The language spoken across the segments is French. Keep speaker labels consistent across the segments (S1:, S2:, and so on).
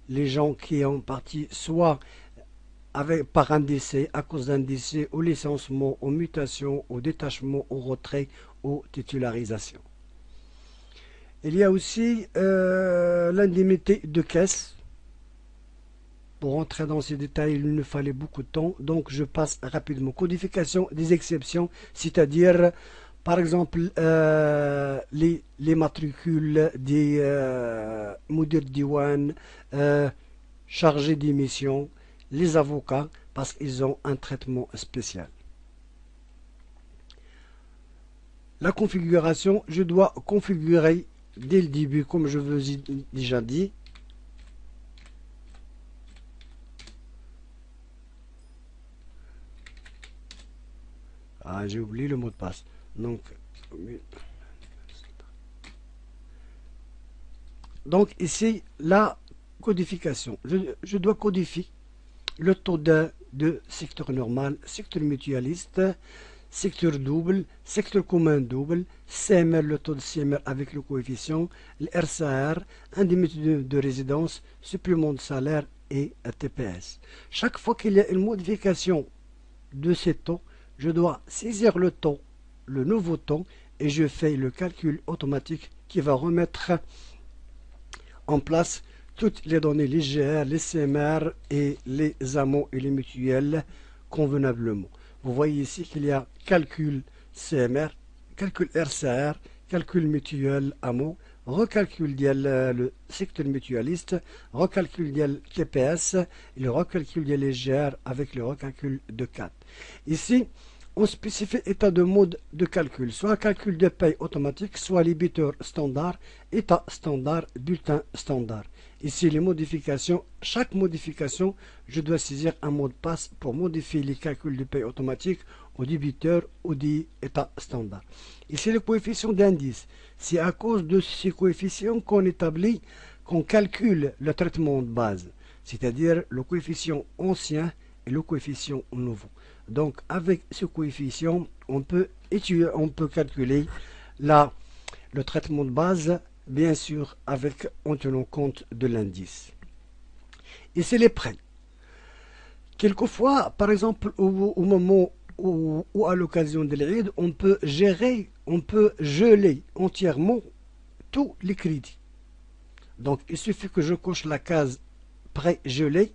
S1: les gens qui ont parti soit par un décès, à cause d'un décès, au licenciement, aux mutations, au détachement, au retrait, aux titularisations. Il y a aussi l'indemnité de caisse. Pour entrer dans ces détails, il nous fallait beaucoup de temps, donc je passe rapidement. Codification des exceptions, c'est-à-dire, par exemple, les matricules des Mudir Diwan, chargés d'émission, les avocats, parce qu'ils ont un traitement spécial. La configuration, je dois configurer dès le début, comme je vous ai déjà dit. Ah, j'ai oublié le mot de passe. Donc ici, la codification. Je dois codifier le taux de secteur normal, secteur mutualiste, secteur double, secteur commun double, CMR, le taux de CMR avec le coefficient, le RCR, indemnité de résidence, supplément de salaire et TPS. Chaque fois qu'il y a une modification de ces taux, je dois saisir le taux, le nouveau taux, et je fais le calcul automatique qui va remettre en place toutes les données, les GR, les CMR et les AMO et les mutuelles convenablement. Vous voyez ici qu'il y a calcul CMR, calcul RCR, calcul mutuel AMO, recalcul le secteur mutualiste, recalcul TPS et le recalcul les GR avec le recalcul de 4. Ici, on spécifie état de mode de calcul, soit calcul de paye automatique, soit débiteur standard, état standard, bulletin standard. Ici, les modifications, chaque modification, je dois saisir un mot de passe pour modifier les calculs de paye automatique au débiteur ou des états standard. Ici, le coefficient d'indice. C'est à cause de ces coefficients qu'on établit, qu'on calcule le traitement de base, c'est-à-dire le coefficient ancien et le coefficient nouveau. Donc, avec ce coefficient, on peut calculer le traitement de base, bien sûr, en tenant compte de l'indice. Et c'est les prêts. Quelquefois, par exemple, au moment ou à l'occasion de l'Eid, on peut geler entièrement tous les crédits. Donc, il suffit que je coche la case prêt gelé.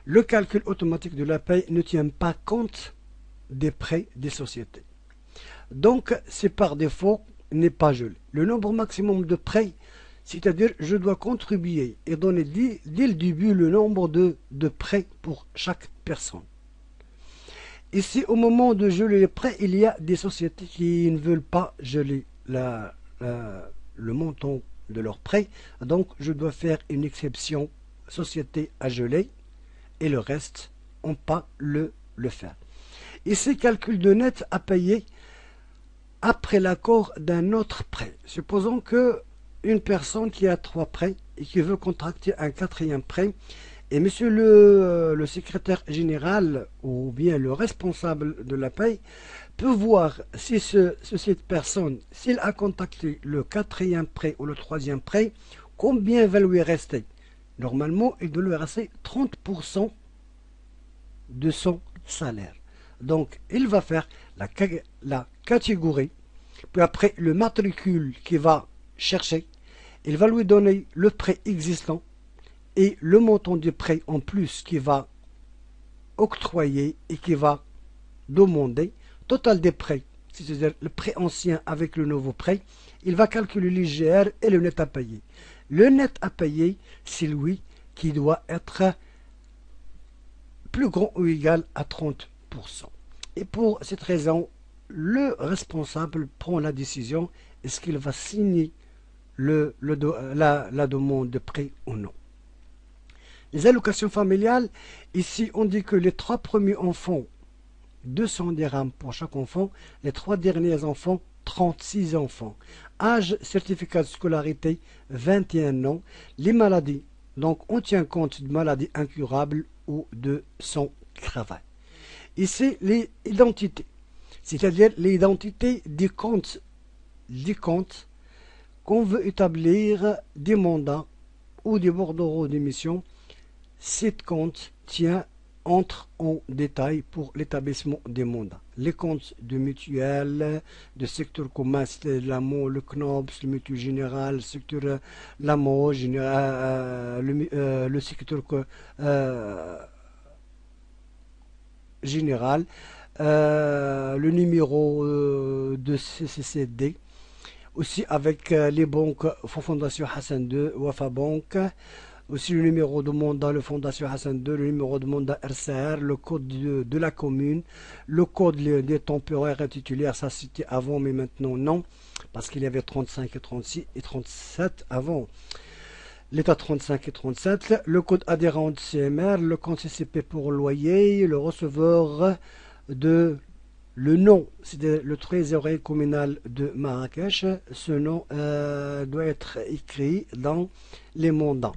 S1: Le calcul automatique de la paie ne tient pas compte des prêts des sociétés. Donc, c'est par défaut n'est pas gelé. Le nombre maximum de prêts, c'est-à-dire je dois contribuer et donner dès le début le nombre de prêts pour chaque personne. Ici, au moment de geler les prêts, il y a des sociétés qui ne veulent pas geler le montant de leurs prêts. Donc, je dois faire une exception société à geler et le reste, on ne peut pas le faire. Ici, calcul de net à payer après l'accord d'un autre prêt. Supposons que une personne qui a 3 prêts et qui veut contracter un 4e prêt, et monsieur le secrétaire général ou bien le responsable de la paie peut voir si cette personne, s'il a contacté le 4e prêt ou le 3e prêt, combien va lui rester. Normalement, il doit lui rester 30% de son salaire. Donc, il va faire la catégorie, puis après le matricule qu'il va chercher, il va lui donner le prêt existant et le montant du prêt en plus qu'il va octroyer et qu'il va demander, total des prêts, c'est-à-dire le prêt ancien avec le nouveau prêt, il va calculer l'IGR et le net à payer. Le net à payer, c'est lui qui doit être plus grand ou égal à 30%. Et pour cette raison, le responsable prend la décision, est-ce qu'il va signer la demande de prêt ou non. Les allocations familiales, ici on dit que les 3 premiers enfants, 200 dirhams pour chaque enfant, les 3 derniers enfants, 36 enfants. Âge, certificat de scolarité, 21 ans. Les maladies, donc on tient compte de maladies incurables ou de son travail. Ici, les identités, c'est-à-dire l'identité des comptes qu'on veut établir des mandats ou des bordereaux d'émission Cette compte entre en détail pour l'établissement des mandats. Les comptes de mutuelle, de secteur commun, c'est l'AMO, le CNOBS, le mutuel général, le secteur l'AMO, le secteur général, le numéro de CCCD, aussi avec les banques Fondation Hassan II, Wafa Bank, aussi le numéro de mandat, le Fondation Hassan II, le numéro de mandat RCR, le code de la commune, le code des temporaires et titulaires, ça c'était avant, mais maintenant non, parce qu'il y avait 35 et 36 et 37 avant. L'état 35 et 37, le code adhérent de CMR, le compte CCP pour loyer, le receveur de le nom, c'est le trésorier communal de Marrakech. Ce nom doit être écrit dans les mandats.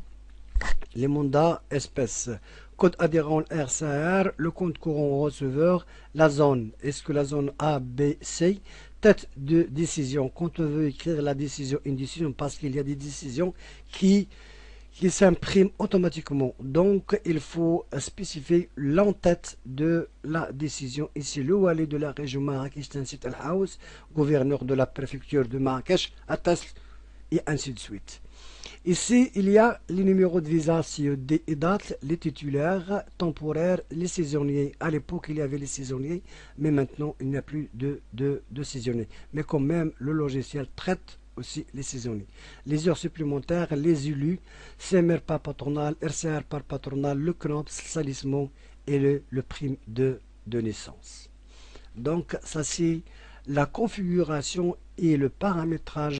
S1: Les mandats espèces. Code adhérent RCR, le compte courant receveur, la zone. Est-ce que la zone A, B, C? Tête de décision. Quand on veut écrire la décision, une décision, parce qu'il y a des décisions qui s'impriment automatiquement. Donc, il faut spécifier l'entête de la décision. Ici, le wali de la région Marrakech, Tansit El Haouz, gouverneur de la préfecture de Marrakech, atteste, et ainsi de suite. Ici, il y a les numéros de visa CED et date, les titulaires, temporaires, les saisonniers. À l'époque, il y avait les saisonniers, mais maintenant, il n'y a plus de saisonniers. Mais quand même, le logiciel traite aussi les saisonniers. Les heures supplémentaires, les élus, CMR par patronal, RCR par patronal, le CNOPS, salissement et le prime de naissance. Donc, ça c'est la configuration et le paramétrage